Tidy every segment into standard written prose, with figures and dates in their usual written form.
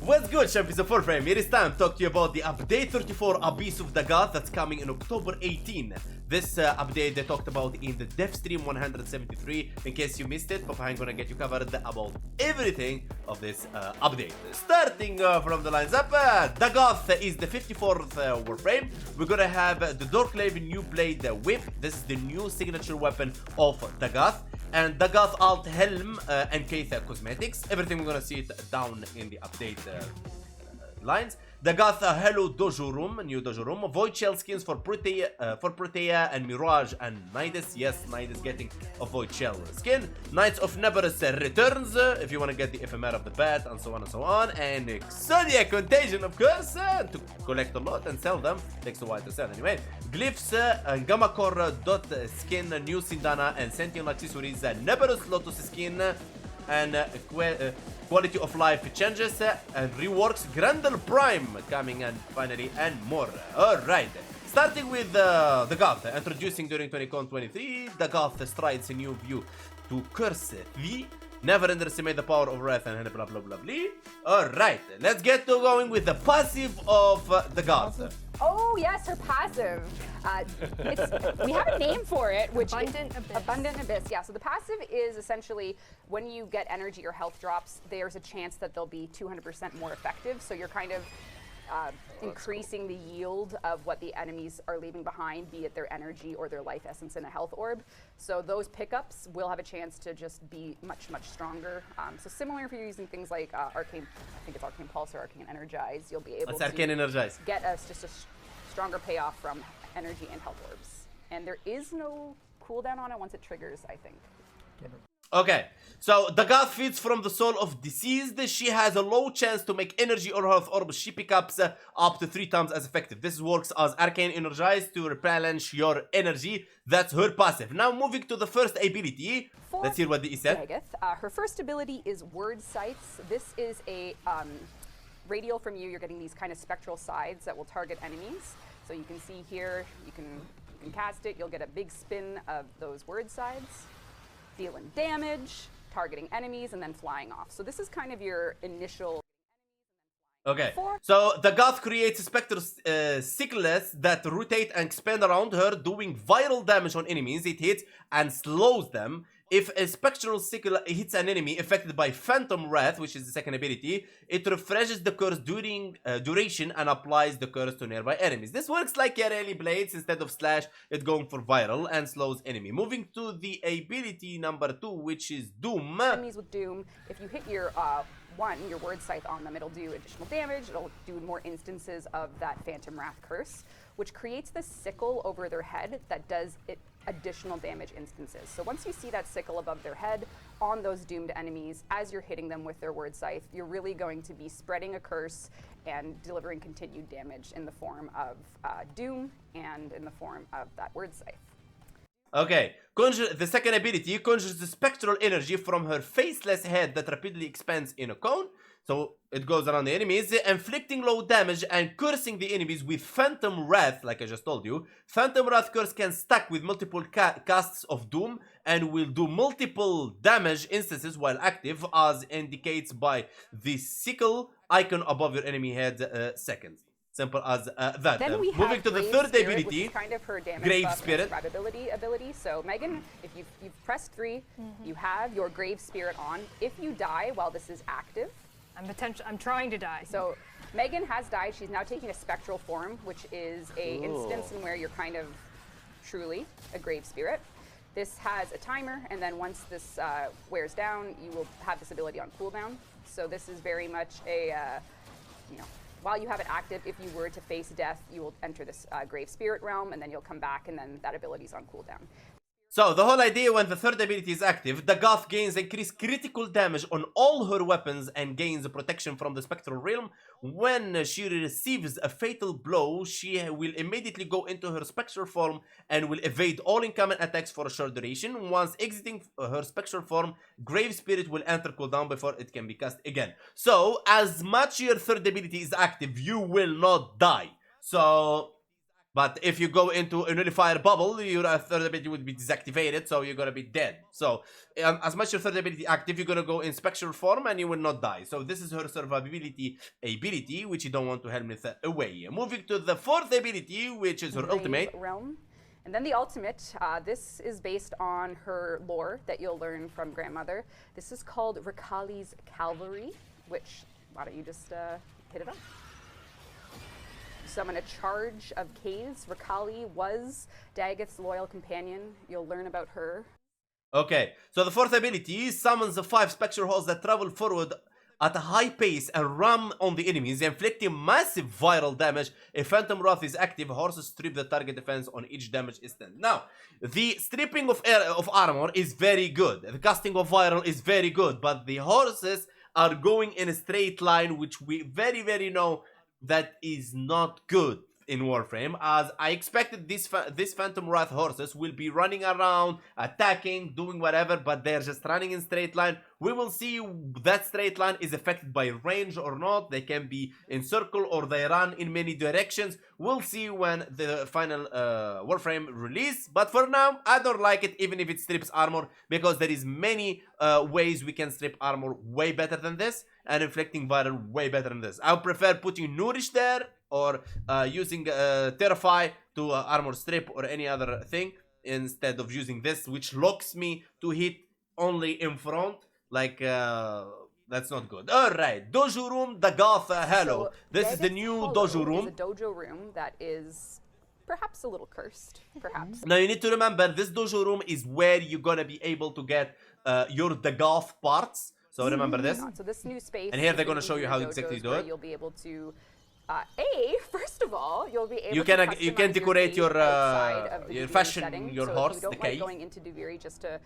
What's good, champions of Warframe? It is time to talk to you about the update 34 Abyss of Dagath that's coming in October 18. This update they talked about in the dev stream 173. In case you missed it, Papa I'm gonna get you covered about everything of this update. Starting from the lines up, Dagath is the 54th Warframe. We're gonna have the Dorklave new blade whip. This is the new signature weapon of Dagath. And Dagath alt helm and Keitha cosmetics. Everything we're gonna see it down in the update lines. Dagath hello dojo room, new dojo room. Void shell skins for Protea and Mirage and Nidus. Yes, Nidus getting a void shell skin. Knights of Neberus returns if you want to get the ephemer of the bat and so on and so on. And Exodia Contagion, of course, to collect a lot and sell them. Takes a while to sell anyway. Glyphs, Gammacore dot skin, new Sindana and Sentient accessories, Neberus Lotus skin, and quality of life changes and reworks. Grendel Prime coming and finally and more. Alright, starting with Dagath, introducing during 20con 23, Dagath strides a new view to curse thee. Never underestimate the power of wrath and blah blah blah blah. Alright, let's get to going with the passive of Dagath. Oh yes, her passive. We have a name for it, which Abundant Abyss. Abundant Abyss. Yeah. So the passive is essentially when you get energy or health drops, there's a chance that they'll be 200% more effective. So you're kind of increasing the yield of what the enemies are leaving behind, be it their energy or their life essence in a health orb. So those pickups will have a chance to just be much stronger. So similar if you're using things like Arcane, I think it's Arcane Pulse or Arcane Energize, you'll be able to Arcane Energize. get us just a stronger payoff from energy and health orbs. And there is no cooldown on it once it triggers, I think. Okay, so Dagath feeds from the soul of deceased. She has a low chance to make energy or health orbs she picks up to 3 times as effective. This works as Arcane Energize to replenish your energy. That's her passive. Now moving to the first ability. Let's hear what the said. Dagath, her first ability is Word Sights. This is a radial from you. You're getting these kind of spectral sides that will target enemies. So you can see here, you can cast it. You'll get a big spin of those Word Sides, dealing damage, targeting enemies, and then flying off. So this is kind of your initial... Okay, so Dagath creates spectral sickles that rotate and expand around her, doing viral damage on enemies it hits and slows them. If a spectral sickle hits an enemy affected by Phantom Wrath, which is the second ability, it refreshes the curse during duration and applies the curse to nearby enemies. This works like Yareli Blades. Instead of slash, it's going for viral and slows enemy. Moving to the ability number 2, which is Doom. Enemies with Doom, if you hit your your Word Scythe on them, it'll do additional damage. It'll do more instances of that Phantom Wrath curse, which creates this sickle over their head that does additional damage instances. So once you see that sickle above their head on those doomed enemies, as you're hitting them with their Word Scythe, you're really going to be spreading a curse and delivering continued damage in the form of Doom and in the form of that Word Scythe. Okay, the second ability conjures the spectral energy from her faceless head that rapidly expands in a cone. So it goes around the enemies, inflicting low damage and cursing the enemies with Phantom Wrath, like I just told you. Phantom Wrath curse can stack with multiple casts of Doom and will do multiple damage instances while active, as indicates by the sickle icon above your enemy head seconds. Simple as that. Then we have moving to the Grave third Spirit, ability, which is kind of her damage Grave buff Spirit. and ability. So Megan, if you've pressed 3, you have your Grave Spirit on. If you die while this is active, I'm trying to die. So Megan has died. She's now taking a spectral form, which is a instance in where you're kind of truly a Grave Spirit. This has a timer, and then once this wears down, you will have this ability on cooldown. So this is very much a, while you have it active, if you were to face death, you will enter this Grave Spirit realm, and then you'll come back, and then that ability is on cooldown. So the whole idea when the third ability is active, Dagath gains increased critical damage on all her weapons and gains protection from the spectral realm. When she receives a fatal blow, she will immediately go into her spectral form and will evade all incoming attacks for a short duration. Once exiting her spectral form, Grave Spirit will enter cooldown before it can be cast again. So as much your third ability is active, you will not die. So But if you go into a nullifier bubble, your third ability would be deactivated, so you're gonna be dead. So, as much as your third ability active, you're gonna go in spectral form and you will not die. So this is her survivability ability, which you don't want to helmet away. Moving to the fourth ability, which is her ultimate. Realm. And then the ultimate, this is based on her lore that you'll learn from Grandmother. This is called Rakali's Cavalry, which, why don't you just hit it up? Summon a charge of caves. Rakali was Dagath's loyal companion. You'll learn about her. Okay, so the fourth ability summons 5 spectral holes that travel forward at a high pace and ram on the enemies, inflicting massive viral damage. If Phantom Wrath is active, horses strip the target defense on each damage instant. Now, the stripping of armor is very good. The casting of viral is very good, but the horses are going in a straight line, which we very know that is not good in Warframe, as I expected this Phantom Wrath horses will be running around, attacking, doing whatever, but they're just running in straight line. We will see that straight line is affected by range or not. They can be in circle or they run in many directions. We'll see when the final Warframe release, but for now, I don't like it even if it strips armor, because there is many ways we can strip armor way better than this, and inflicting viral way better than this. I would prefer putting Nourish there, or using Terrify to armor strip or any other thing, instead of using this, which locks me to hit only in front. Like, that's not good. Alright, Dojo Room, Dagath, hello. So This is the new Dojo Room. It's a dojo room that is perhaps a little cursed, perhaps. Now you need to remember, this Dojo Room is where you're gonna be able to get your Dagath parts. So remember this. So this new space. And here they're is gonna show you how dojos exactly to do where it. You'll be able to, first of all, you'll be able You to can customize decorate cave your outside of the your Duviri fashion setting. your so horse, if you the don't like cave. going into Duviri just to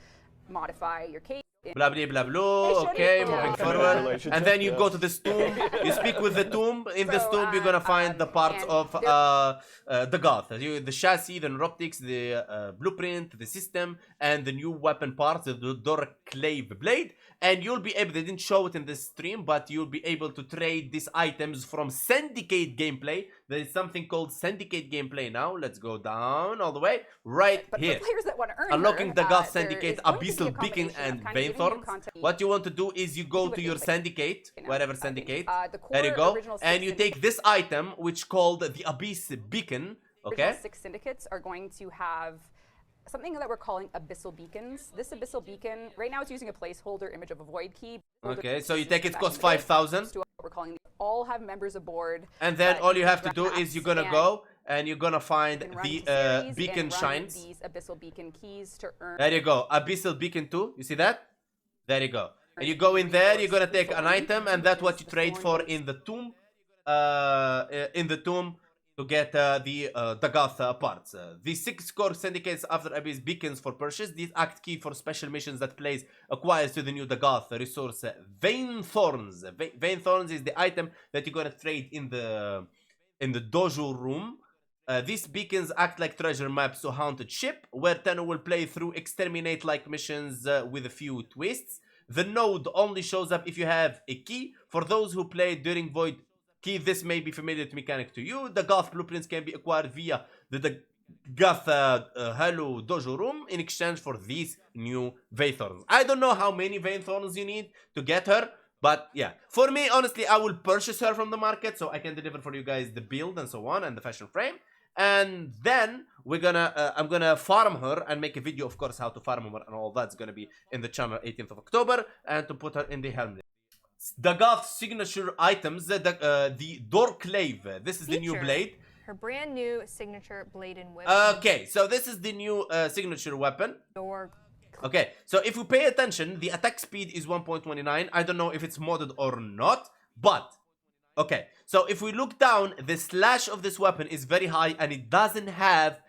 modify your cave. Blah blah blah blah. Okay, moving forward, and then you go to this tomb. You speak with the tomb. In this tomb, you're gonna find the parts of Dagath, the chassis, the neuroptics, the blueprint, the system, and the new weapon parts, the Dorclave blade. And you'll be able. They didn't show it in this stream, but you'll be able to trade these items from Syndicate gameplay. There is something called Syndicate gameplay now. Let's go down all the way right But here. for players that want to earn Unlocking her, Dagath there Syndicate, is going to be a Abyssal Beacon, combination and of kind of giving you Vainthorns. content. What you want to do is you go Do to it your like, Syndicate, you know, whatever I think, Syndicate. the There you core go. original And you six take this item, which called the Abyss Beacon. Okay. Original 6 syndicates are going to have something that we're calling abyssal beacons. This abyssal beacon, right now it's using a placeholder image of a void key. Okay, so you take it, costs 5,000. We're calling all have members aboard. And then all you have to do interact is you're gonna and go and you're gonna find can run the series beacon and run shines. These abyssal beacon keys to earn. There you go, Abyssal Beacon 2. You see that? There you go. And you go in there, you're gonna take an item, and that's what you trade for in the tomb. To get the Dagath parts. The 6 core syndicates after Abyss beacons for purchase. These act key for special missions that players acquires to the new Dagath resource Vainthorns. Vainthorns is the item that you're gonna trade in the dojo room. These beacons act like treasure maps to haunted ship, where Tenno will play through exterminate-like missions with a few twists. The node only shows up if you have a key. For those who play during Void Key, this may be familiar to mechanic to you. The Dagath blueprints can be acquired via the Dagath Hello Dojo Room in exchange for these new Vainthorns. I don't know how many Vainthorns you need to get her, but yeah. For me, honestly, I will purchase her from the market so I can deliver for you guys the build and so on and the fashion frame. And then we're gonna, I'm gonna farm her and make a video, of course, how to farm her and all that's gonna be in the channel 18th of October, and to put her in the helmet. Dagath signature items, the Dorclave. This is the new blade. Her brand new signature blade and whip. Okay, so this is the new signature weapon. Door. Okay, so if we pay attention, the attack speed is 1.29. I don't know if it's modded or not, but okay. So if we look down, the slash of this weapon is very high, and it doesn't have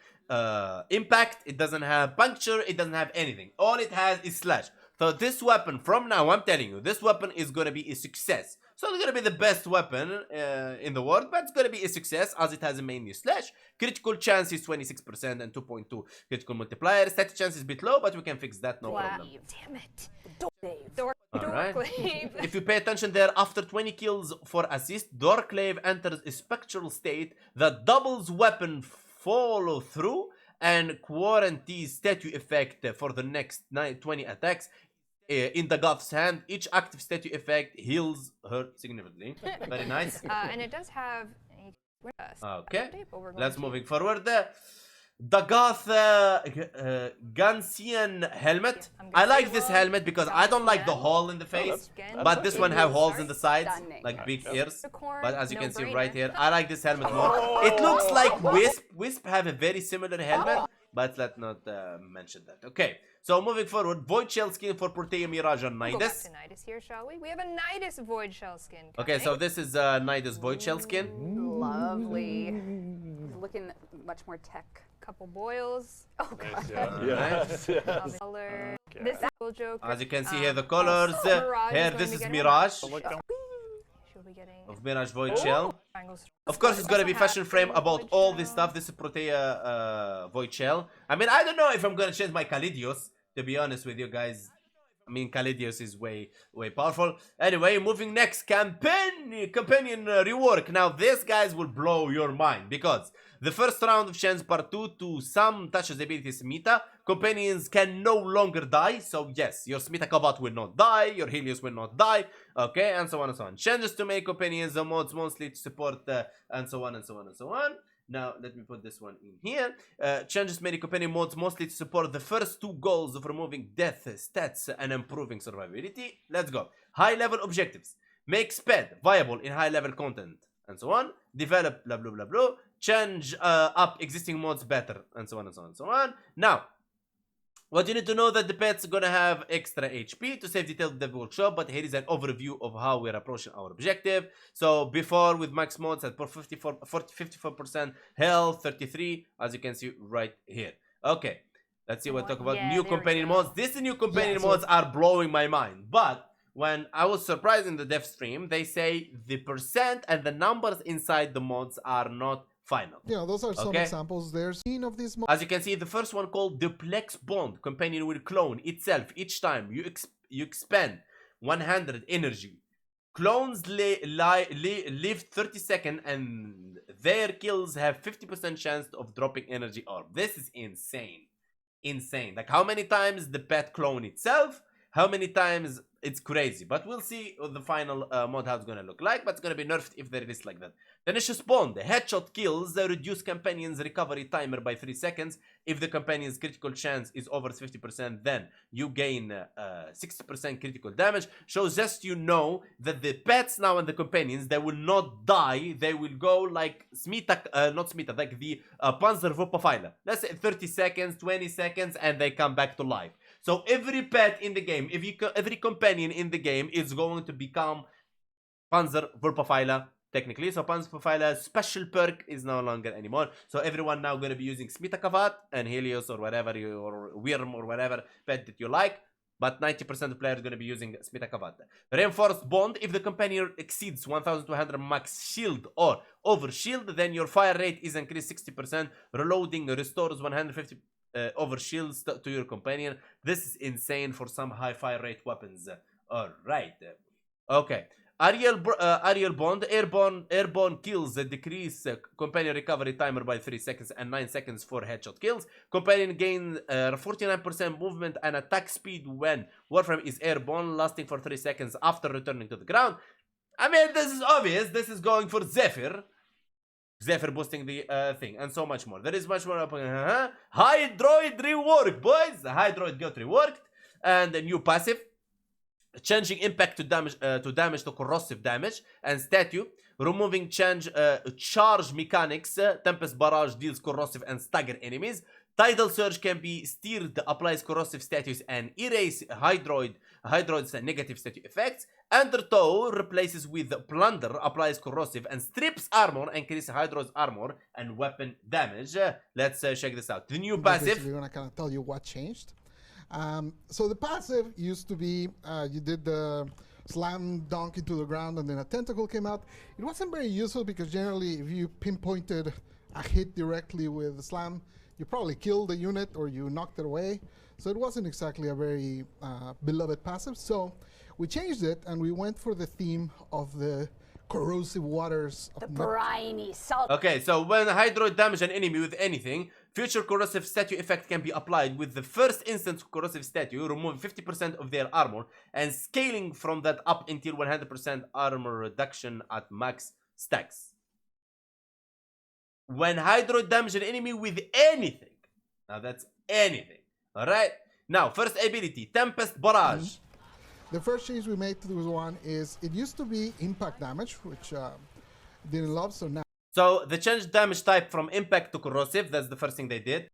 impact, it doesn't have puncture, it doesn't have anything. All it has is slash. So this weapon, from now, I'm telling you, this weapon is going to be a success. So it's going to be the best weapon in the world, but it's going to be a success as it has a mainly slash. Critical chance is 26% and 2.2 critical multiplier. Static chance is a bit low, but we can fix that, no problem. Damn it. Alright. Dorclave. If you pay attention there, after 20 kills for assist, Dorclave enters a spectral state that doubles weapon follow through and quarantine statue effect for the next 20 attacks. In Dagath's hand, each active statue effect heals her significantly. Very nice. And it does have Okay, but we're going let's to- moving forward. Dagath Gansian helmet. I'm I gonna like say, this well, helmet because I don't like the Gansian. hole in the face, Again, but this one have holes in the sides, Stunning. like big ears. Unicorn, But as you no can see brainer. right here, I like this helmet more. It looks like Wisp. Wisp have a very similar helmet, but let's not mention that. Okay, so moving forward, Void Shell skin for Protea Mirage and We'll go back Nidus. to Nidus here, shall we? We have a Nidus Void Shell skin. Okay, so coming. this is Nidus Void Shell skin. Lovely. He's looking much more tech. Couple boils. Oh, God. Nice, yeah. Of color. This is cool joke. As you can see here, the colors. Mirage Here, is this going is to get Mirage She'll be getting of Mirage Void Shell. triangles. Of course, it's gonna be Also fashion have frame about Void all this Shell. stuff. This is Protea Void Shell. I mean, I don't know if I'm gonna change my Calidios, to be honest with you guys. I mean, Calidios is way powerful. Anyway, moving next, companion rework. Now, this guys will blow your mind because the first round of Shen's Part 2 to some touches ability Smita, companions can no longer die. So yes, your Smita Kavat will not die, your Helios will not die, okay, and so on and so on. Changes to make companions mods mostly to support and so on and so on and so on. Now, let me put this one in here. Changes many companion mods mostly to support the first two goals of removing death stats and improving survivability. Let's go. High level objectives. Make SPED viable in high level content and so on. Develop blah blah blah blah. Change up existing mods better and so on and so on and so on. Now, what you need to know that the pet's gonna have extra HP to save detailed dev workshop, but here is an overview of how we're approaching our objective. So before with max mods at 54% health, 33, as you can see right here. Okay, let's see what talk about Yeah, new there we companion go. mods. These new companion so- mods are blowing my mind, but when I was surprised in the dev stream, they say the percent and the numbers inside the mods are not final. Yeah, those are some Okay. examples. There's seen of these. As you can see, the first one called Duplex Bond. Companion will clone itself each time you expend 100 energy. Clones live 30 seconds and their kills have 50% chance of dropping energy orb. This is insane. Insane. Like how many times the pet clone itself, how many times it's crazy. But we'll see what the final mod how it's gonna look like. But it's gonna be nerfed if they release like that. Tenacious Bond. The headshot kills reduce companion's recovery timer by 3 seconds. If the companion's critical chance is over 50%, then you gain 60% critical damage. Shows just you know that the pets now and the companions, they will not die. They will go like Smita, not Smita, like the Panzer Wupperfiler. Let's say 30 seconds, 20 seconds, and they come back to life. So every pet in the game, every companion in the game is going to become Panzer Wupperfiler. Technically, so Panzer Wupperfiler special perk is no longer anymore. So everyone now going to be using Smita Kavat and Helios or whatever or Wyrm or whatever pet that you like. But 90% of players are going to be using Smita Kavat. Reinforced Bond. If the companion exceeds 1200 max shield or over shield, then your fire rate is increased 60%. Reloading restores 150 over shields to your companion. This is insane for some high fire rate weapons. Alright. Okay. Aerial Bond. Airborne kills decrease companion recovery timer by 3 seconds and 9 seconds for headshot kills. Companion gain 49% movement and attack speed when Warframe is airborne, lasting for 3 seconds after returning to the ground. I mean, this is obvious. This is going for Zephyr. Zephyr boosting the thing and so much more. There is much more. Hydroid rework, boys. Hydroid got reworked. And a new passive. Changing impact to damage to corrosive damage and statue. Removing charge mechanics. Tempest Barrage deals corrosive and stagger enemies. Tidal Surge can be steered, applies corrosive status and erase Hydroid's negative statue effects. Undertow replaces with Plunder, applies corrosive and strips armor, increases Hydroid's armor and weapon damage. Let's check this out. The new passive. We're gonna kind of tell you what changed. So the passive used to be you did the slam dunk into the ground and then a tentacle came out. It wasn't very useful because generally if you pinpointed a hit directly with the slam, you probably killed the unit or you knocked it away. So it wasn't exactly a very beloved passive. So we changed it and we went for the theme of the corrosive waters of The Neptune. briny salt. Okay, so when Hydroid damage an enemy with anything, future corrosive statue effect can be applied with the first instance corrosive statue, remove 50% of their armor, and scaling from that up until 100% armor reduction at max stacks. When Hydroid damage an enemy with anything, now that's anything, alright? Now, first ability, Tempest Barrage. The first change we made to this one is it used to be impact damage, which didn't love, so now. So they changed damage type from impact to corrosive. That's the first thing they did.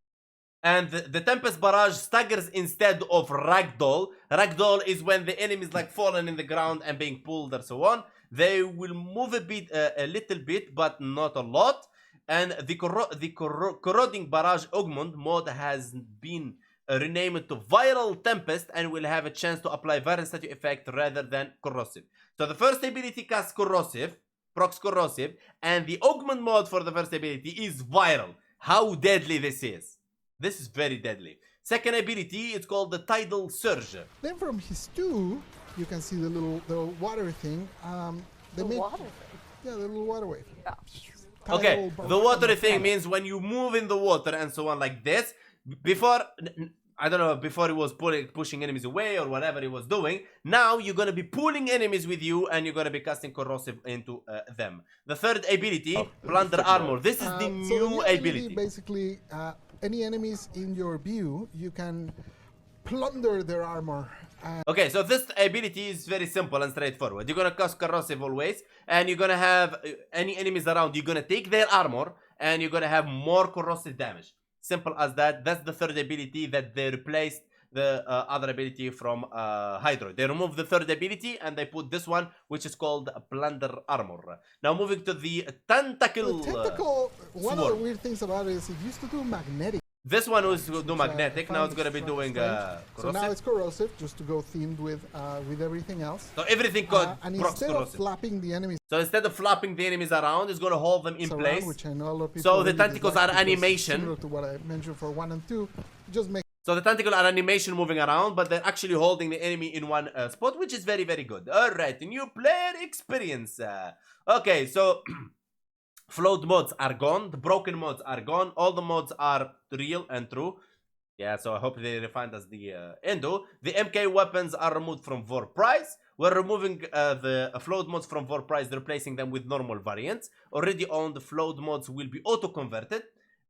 And the Tempest Barrage staggers instead of ragdoll. Ragdoll is when the enemy is like falling in the ground and being pulled and so on. They will move a bit, a little bit, but not a lot. And the corroding barrage augment mode has been renamed to Viral Tempest and will have a chance to apply viral statue effect rather than corrosive. So the first ability casts corrosive, procs corrosive, and the augment mode for the first ability is viral. How deadly this is. This is very deadly. Second ability, it's called the Tidal Surge. Then from his 2, you can see the water thing. The water thing. Yeah, the little water wave. Yeah. Okay, the water thing means when you move in the water and so on like this. Before, I don't know, before he was pushing enemies away or whatever he was doing. Now you're gonna be pulling enemies with you and you're gonna be casting corrosive into them. The third ability, Plunder Armor. This is the new ability. Basically, any enemies in your view, you can plunder their armor. Okay, so this ability is very simple and straightforward. You're gonna cast corrosive always, and you're gonna have any enemies around, you're gonna take their armor, and you're gonna have more corrosive damage. Simple as that. That's the third ability that they replaced the other ability from Hydro. They removed the third ability and they put this one, which is called Plunder Armor. Now moving to the Tentacle. The tentacle, one of the Sword. weird things about it is it used to do magnetic. This one was to do magnetic, now it's gonna be doing So corrosive. now it's corrosive, just to go themed with everything else. So everything called And procs instead of corrosive. flapping the enemies So instead of flapping the enemies around, it's gonna hold them in around, place. which I know a lot of people So the really tentacles dislike are because animation. similar to what I mentioned for 1 and 2, just make So the tentacle are animation moving around, but they're actually holding the enemy in one spot, which is very, very good. Alright, new player experience. Okay, so float mods are gone. The broken mods are gone. All the mods are real and true. Yeah, so I hope they refined as the Endo. The MK weapons are removed from Vor Price. We're removing the float mods from Vor Price, replacing them with normal variants. Already owned float mods will be auto-converted.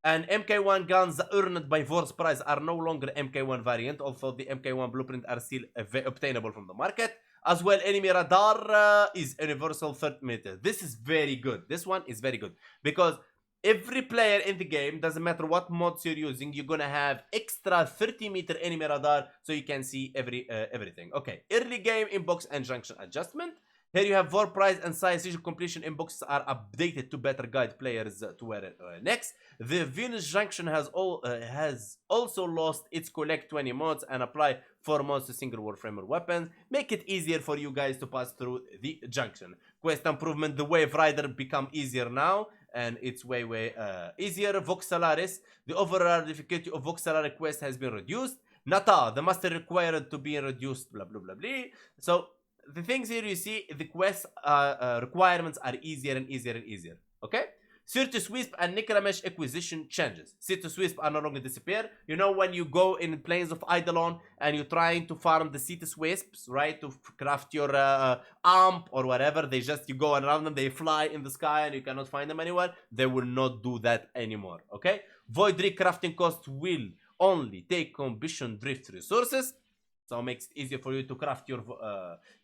And MK1 guns earned by Vor's Price are no longer MK1 variant, although the MK1 blueprint are still obtainable from the market. As well, enemy radar is universal 30 meter. This is very good. This one is very good. Because every player in the game, doesn't matter what mods you're using, you're gonna have extra 30-meter enemy radar so you can see everything. Okay, early game inbox and junction adjustment. Here you have Vor Price and Size Siege completion inboxes are updated to better guide players to where next. The Venus Junction has also lost its collect 20 mods and apply 4 mods to single Warframe weapons. Make it easier for you guys to pass through the junction. Quest improvement, the Wave Rider become easier now. And it's way easier. Voxelaris, the overall difficulty of Voxelaris quest has been reduced. Nata, the master required to be reduced, blah blah blah blah. So the things here you see, the quest requirements are easier and easier and easier. Okay? Cirtus Wisp and Necramesh acquisition changes. Cirtus Wisp are no longer disappear. You know when you go in Plains of Eidolon and you're trying to farm the Cirtus Wisps, right? To craft your amp or whatever. You go around them, they fly in the sky and you cannot find them anywhere. They will not do that anymore. Okay? Void Rig crafting cost will only take combustion drift resources. So it makes it easier for you to craft your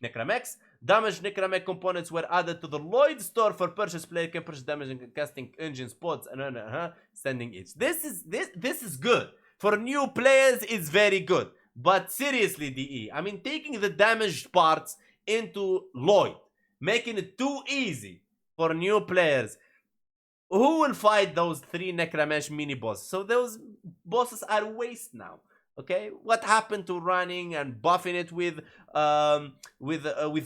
Necramex. Damaged Necramech components were added to the Lloyd store for purchase. Player can purchase damage and casting engines, pods, and standing each. This is good. For new players, it's very good. But seriously, DE, I mean, taking the damaged parts into Lloyd, making it too easy for new players. Who will fight those 3 Necramesh mini bosses? So those bosses are waste now. Okay, what happened to running and buffing it with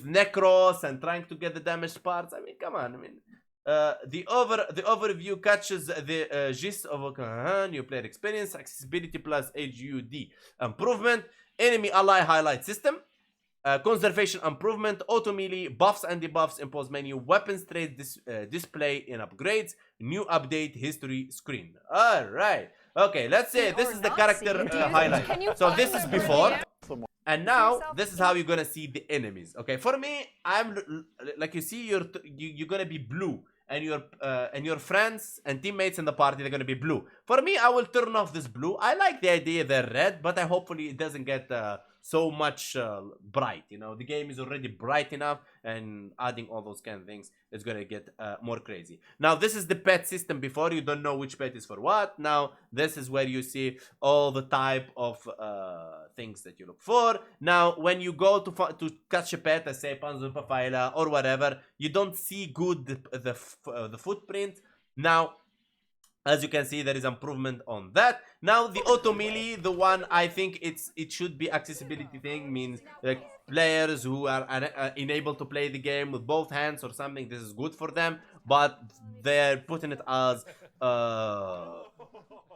Necros and trying to get the damaged parts? I mean, come on. I mean, the overview catches the gist of new player experience, accessibility plus HUD improvement, enemy ally highlight system. conservation improvement, auto melee, buffs and debuffs, impose menu, weapons trade display in upgrades, new update history screen. Alright. Okay, let's say this is the character highlight. So this is before. And now this is how you're gonna see the enemies. Okay, for me, I'm like you see you're gonna be blue, and your friends and teammates in the party they're gonna be blue. For me, I will turn off this blue. I like the idea they're red, but hopefully it doesn't get so much bright. You know, the game is already bright enough, and adding all those kind of things is gonna get more crazy. Now this is the pet system. Before, you don't know which pet is for what. Now this is where you see all the type of things that you look for. Now when you go to catch a pet, let's say Panzer Papaila or whatever, you don't see good the footprint. Now as you can see, there is improvement on that. Now the auto melee, the one I think it should be accessibility thing, means like players who are unable to play the game with both hands or something, this is good for them, but they're putting it as a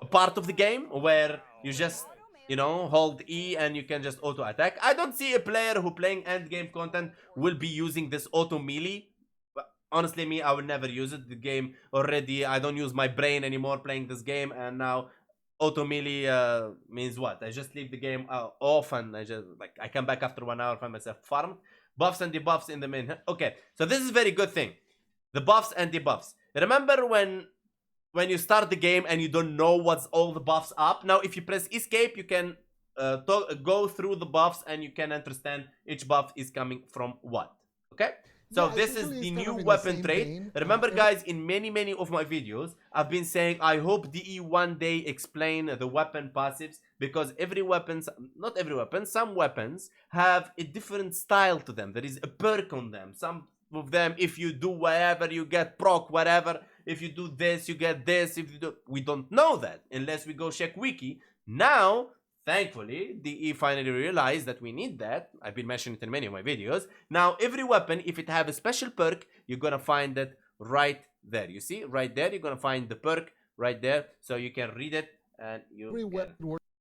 part of the game where you just, you know, hold E and you can just auto attack. I don't see a player who playing end game content will be using this auto melee. Honestly, me, I will never use it. The game already, I don't use my brain anymore playing this game, and now auto melee means what? I just leave the game off, and I come back after 1 hour, find myself farmed. Buffs and debuffs in the main. Okay, so this is a very good thing. The buffs and debuffs. Remember when you start the game and you don't know what's all the buffs up? Now, if you press escape, you can go through the buffs and you can understand each buff is coming from what. Okay? So yeah, this is the new weapon trait. Remember, guys, in many of my videos, I've been saying I hope DE one day explain the weapon passives, because every weapon, not every weapon, some weapons have a different style to them. There is a perk on them. Some of them, if you do whatever, you get proc whatever. If you do this, you get this. If you do, we don't know that unless we go check wiki. Now, thankfully, DE finally realized that we need that. I've been mentioning it in many of my videos. Now, every weapon, if it have a special perk, you're gonna find it right there. You see, right there, you're gonna find the perk right there, so you can read it and you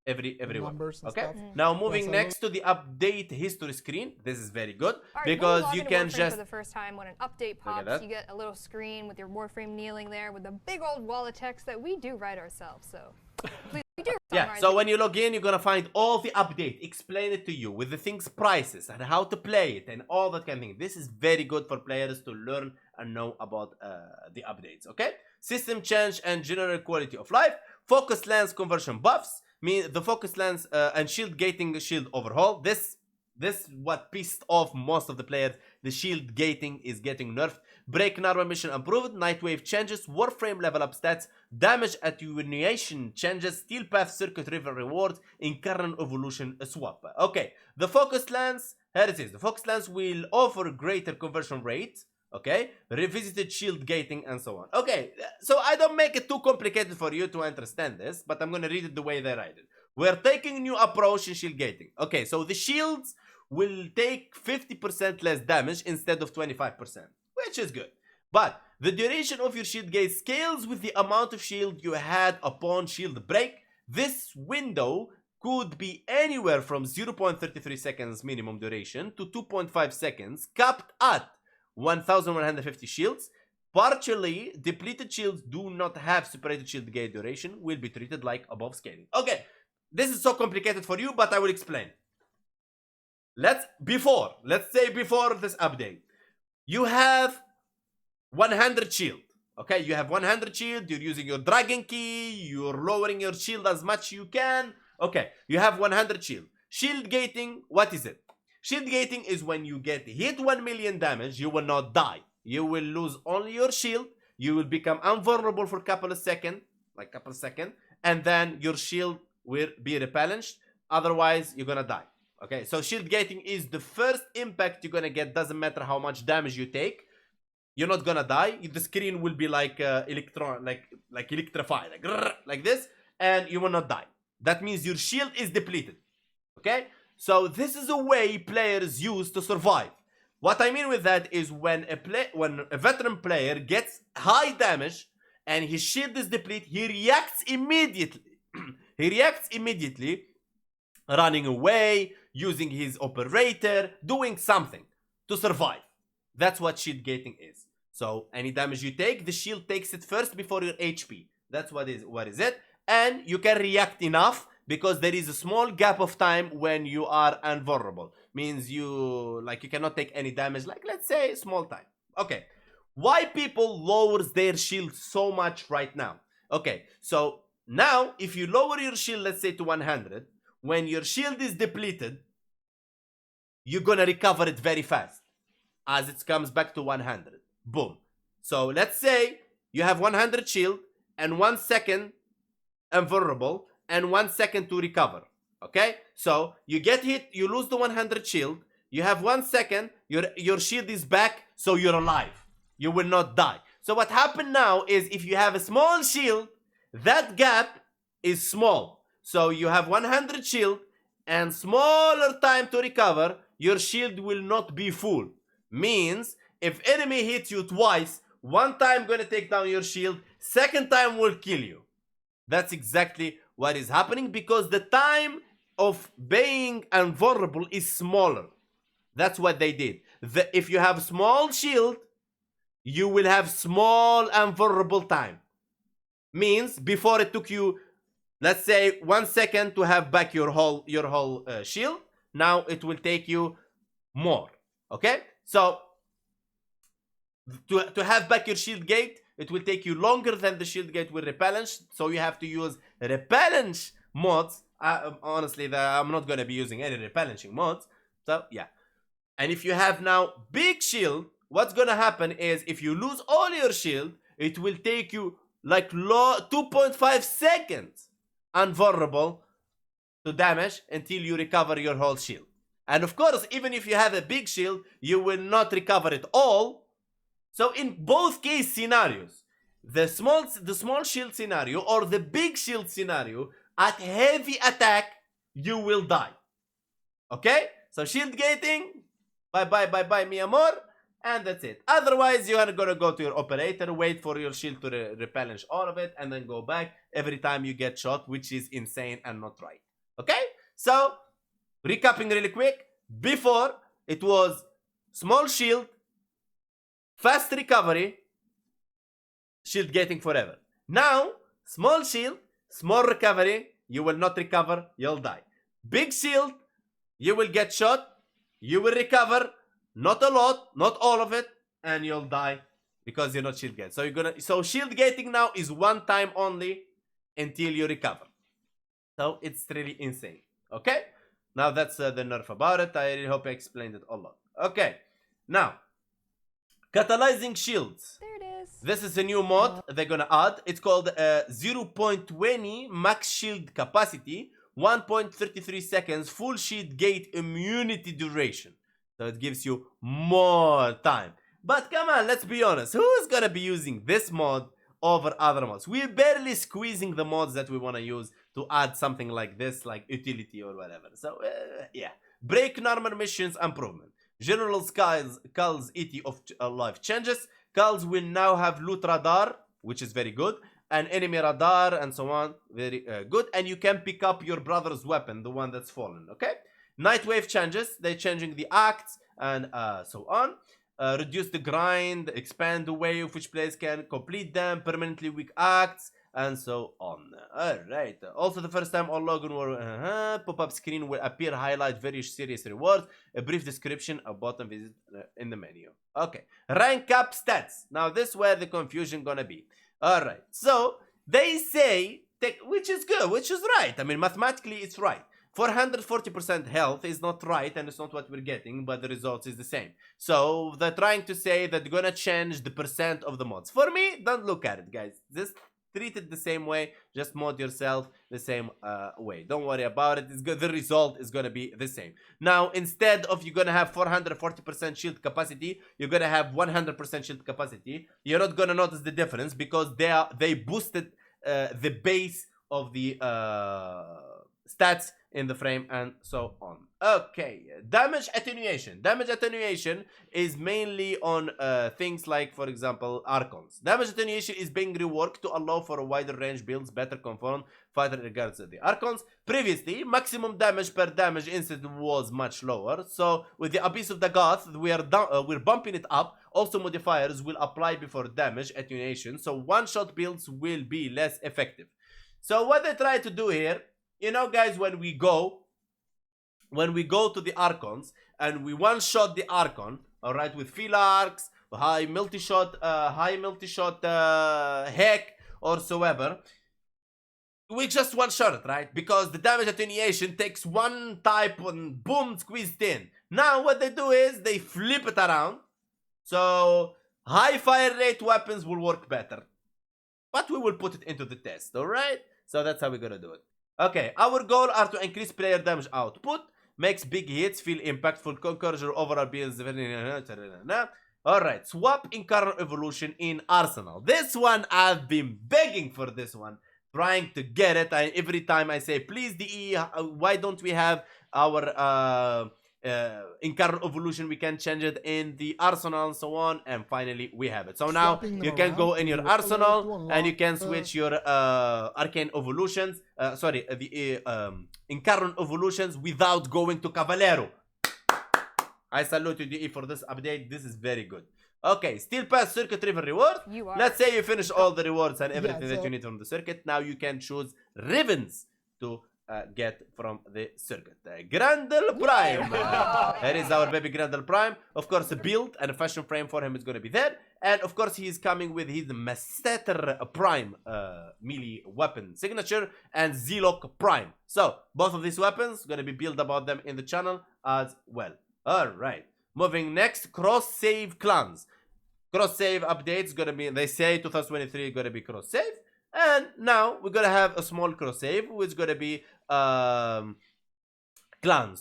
every weapon. Okay. Now moving next to the update history screen. This is very good because you can just for the first time when an update pops, you get a little screen with your Warframe kneeling there with a big old wall of text that we do write ourselves. So please. Yeah, so when you log in, you're gonna find all the update, explain it to you with the things prices and how to play it and all that kind of thing. This is very good for players to learn and know about the updates, okay? System change and general quality of life. Focus lens conversion buffs, mean the focus lens and shield gating shield overhaul. This what pissed off most of the players. The shield gating is getting nerfed. Break normal mission improved. Nightwave changes. Warframe level up stats. Damage attenuation changes. Steel path circuit river rewards. In current evolution swap. Okay, the focus lens. Here it is. The focus lens will offer greater conversion rate. Okay, revisited shield gating and so on. Okay, so I don't make it too complicated for you to understand this, but I'm gonna read it the way they write it. We're taking new approach in shield gating. Okay, so the shields will take 50% less damage instead of 25%, which is good. But the duration of your shield gate scales with the amount of shield you had upon shield break. This window could be anywhere from 0.33 seconds minimum duration to 2.5 seconds, capped at 1150 shields. Partially depleted shields do not have separated shield gate duration, will be treated like above scaling. Okay, this is so complicated for you, but I will explain. Let's say before this update, you have 100 shield. Okay, you have 100 shield, you're using your dragon key, you're lowering your shield as much you can. Okay, you have 100 shield. Shield gating, what is it? Shield gating is when you get hit 1 million damage, you will not die. You will lose only your shield, you will become invulnerable for a couple of seconds, and then your shield will be replenished, otherwise you're gonna die. Okay, so shield gating is the first impact you're gonna get, doesn't matter how much damage you take. You're not gonna die. The screen will be like electrified, like this, and you will not die. That means your shield is depleted. Okay, so this is a way players use to survive. What I mean with that is when a veteran player gets high damage and his shield is depleted, he reacts immediately. He reacts immediately, running away, using his operator, doing something to survive. That's what shield gating is. So any damage you take, the shield takes it first before your HP. That's what is it. And you can react enough because there is a small gap of time when you are invulnerable. Means you cannot take any damage, like let's say small time. Okay. Why people lowers their shield so much right now? Okay, so now if you lower your shield, let's say to 100, when your shield is depleted, you're gonna recover it very fast as it comes back to 100. Boom. So let's say you have 100 shield and 1 second invulnerable and 1 second to recover. Okay, so you get hit, you lose the 100 shield, you have 1 second, your shield is back, so you're alive. You will not die. So what happened now is if you have a small shield, that gap is small. So you have 100 shield and smaller time to recover, your shield will not be full. Means if enemy hits you twice, one time gonna take down your shield, second time will kill you. That's exactly what is happening because the time of being invulnerable is smaller. That's what they did. If you have small shield, you will have small invulnerable time. Means before it took you, let's say 1 second to have back your whole shield. Now it will take you more. Okay, so to have back your shield gate, it will take you longer than the shield gate will replenish. So you have to use replenish mods. Honestly, I'm not gonna be using any replenishing mods. So yeah, and if you have now big shield, what's gonna happen is if you lose all your shield, it will take you like 2.5 seconds invulnerable to damage until you recover your whole shield. And of course, even if you have a big shield, you will not recover it all. So in both case scenarios, the small shield scenario or the big shield scenario, at heavy attack, you will die. Okay? So shield gating, bye mi amor. And that's it. Otherwise, you are gonna go to your operator, wait for your shield to replenish all of it, and then go back every time you get shot, which is insane and not right. Okay? So, recapping really quick. Before, it was small shield, fast recovery, shield gating forever. Now, small shield, small recovery, you will not recover, you'll die. Big shield, you will get shot, you will recover, not a lot, not all of it, and you'll die because you're not shield gated. So shield gating now is 1 time only until you recover. So it's really insane. Okay? Now that's the nerf about it. I really hope I explained it a lot. Okay. Now, catalyzing shields. There it is. This is a new mod they're gonna add. It's called 0.20 max shield capacity, 1.33 seconds full shield gate immunity duration. So it gives you more time. But come on, let's be honest. Who is gonna be using this mod over other mods? We're barely squeezing the mods that we want to use to add something like this, like utility or whatever. So yeah. Break normal missions improvement. General Culls ET of life changes. Culls will now have loot radar, which is very good, and enemy radar and so on. Very good. And you can pick up your brother's weapon, the one that's fallen. Okay. Nightwave changes. They're changing the acts and so on. Reduce the grind, expand the way of which players can complete them, permanently weak acts, and so on. Alright. Also, the first time all login pop-up screen will appear, highlight very serious rewards, a brief description, a button visit in the menu. Okay. Rank up stats. Now, this is where the confusion gonna be. Alright. So, they say, which is good, which is right. I mean, mathematically, it's right. 440% health is not right, and it's not what we're getting, but the results is the same. So they're trying to say that they're gonna change the percent of the mods. For me, don't look at it, guys. Just treat it the same way. Just mod yourself the same way. Don't worry about it. It's good. The result is gonna be the same. Now, instead of you're gonna have 440% shield capacity, you're gonna have 100% shield capacity. You're not gonna notice the difference because they boosted the base of the stats in the frame and so on. Okay, damage attenuation. Damage attenuation is mainly on things like, for example, Archons. Damage attenuation is being reworked to allow for a wider range builds, better conform fighter in regards to the Archons. Previously, maximum damage per damage instant was much lower. So with the Abyss of Dagath, we're bumping it up. Also, modifiers will apply before damage attenuation. So one-shot builds will be less effective. So what they try to do here, you know, guys, when we go to the Archons and we one-shot the Archon, all right, with Philarx, high multi-shot heck or so ever, we just one-shot it, right? Because the damage attenuation takes one type and boom, squeezed in. Now what they do is they flip it around. So high fire rate weapons will work better. But we will put it into the test, all right? So that's how we're gonna do it. Okay, our goal are to increase player damage output, makes big hits feel impactful, conquers your overall builds. Alright, swap Incarnate Evolution in Arsenal. This one, I've been begging for this one, trying to get it. Every time I say, please DE, why don't we have our Incarnate Evolution, we can change it in the Arsenal and so on, and finally we have it. So now you can go in your Arsenal and you can switch your Arcane Evolutions, the Incarnate Evolutions without going to Cavalero. I salute you, DE, for this update. This is very good. Okay, Steel Pass Circuit River reward. Let's say you finish all the rewards and everything that you need from the circuit. Now you can choose ribbons to get from the circuit. Grendel Prime. Here is our baby Grendel Prime. Of course, a build and a fashion frame for him is going to be there. And of course, he is coming with his Masseter Prime melee weapon signature and Zilok Prime. So, both of these weapons, going to be built about them in the channel as well. Alright, moving next, cross-save clans. Cross-save updates gonna be, they say 2023 gonna be cross-save. And now we're gonna have a small cross-save, which is gonna be clans.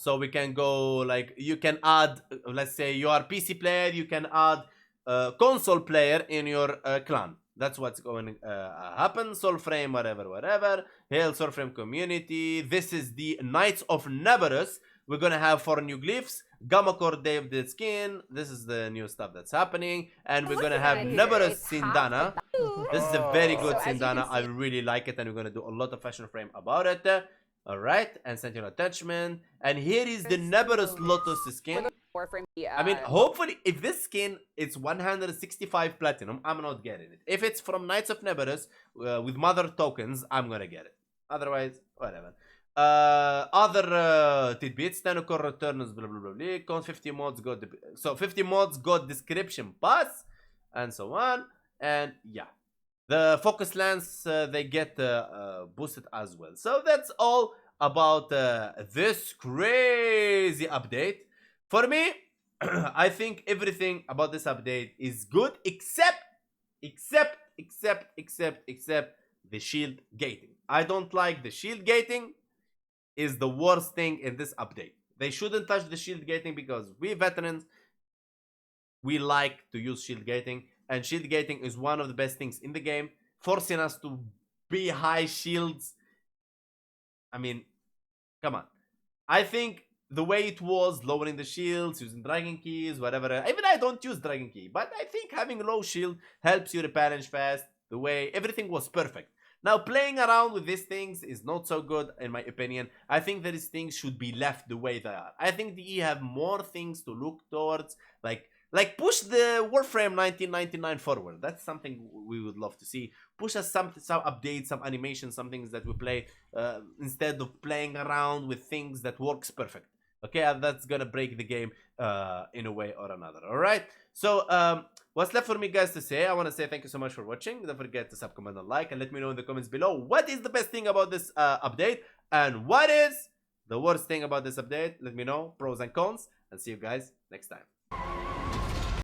So we can go, like, you can add, let's say you are PC player, you can add console player in your clan. That's what's going to happen. Warframe, whatever. Hail Warframe community. This is the Knights of Neverus. We're going to have 4 new glyphs. Gammacore Dave the skin. This is the new stuff that's happening. And we're going to have Neverus Sindana. This is a very good Sindana. I really like it. And we're going to do a lot of fashion frame about it. Alright. And Sentinel attachment. And here is the Neverus Lotus skin. Warframe, I mean, hopefully, if this skin is 165 platinum, I'm not getting it. If it's from Knights of Neverus with mother tokens, I'm gonna get it. Otherwise, whatever. Other tidbits, Tenokor returns, blah blah blah. Con 50 mods got so 50 mods got description pass, and so on. And yeah, the focus lens they get boosted as well. So that's all about this crazy update. For me, I think everything about this update is good except the shield gating. I don't like the shield gating. Is the worst thing in this update. They shouldn't touch the shield gating because we veterans, we like to use shield gating, and shield gating is one of the best things in the game, forcing us to be high shields. I mean, come on. I think the way it was, lowering the shields, using dragon keys, whatever. Even I don't use dragon key, but I think having low shield helps you replenish fast. The way everything was perfect. Now, playing around with these things is not so good, in my opinion. I think these things should be left the way they are. I think DE have more things to look towards, like push the Warframe 1999 forward. That's something we would love to see. Push us some updates, some animations, some things that we play instead of playing around with things that works perfect. Okay, that's gonna break the game in a way or another. All right. So what's left for me, guys, to say? I want to say thank you so much for watching. Don't forget to sub, comment, and like, and let me know in the comments below what is the best thing about this update and what is the worst thing about this update. Let me know, pros and cons, and see you guys next time.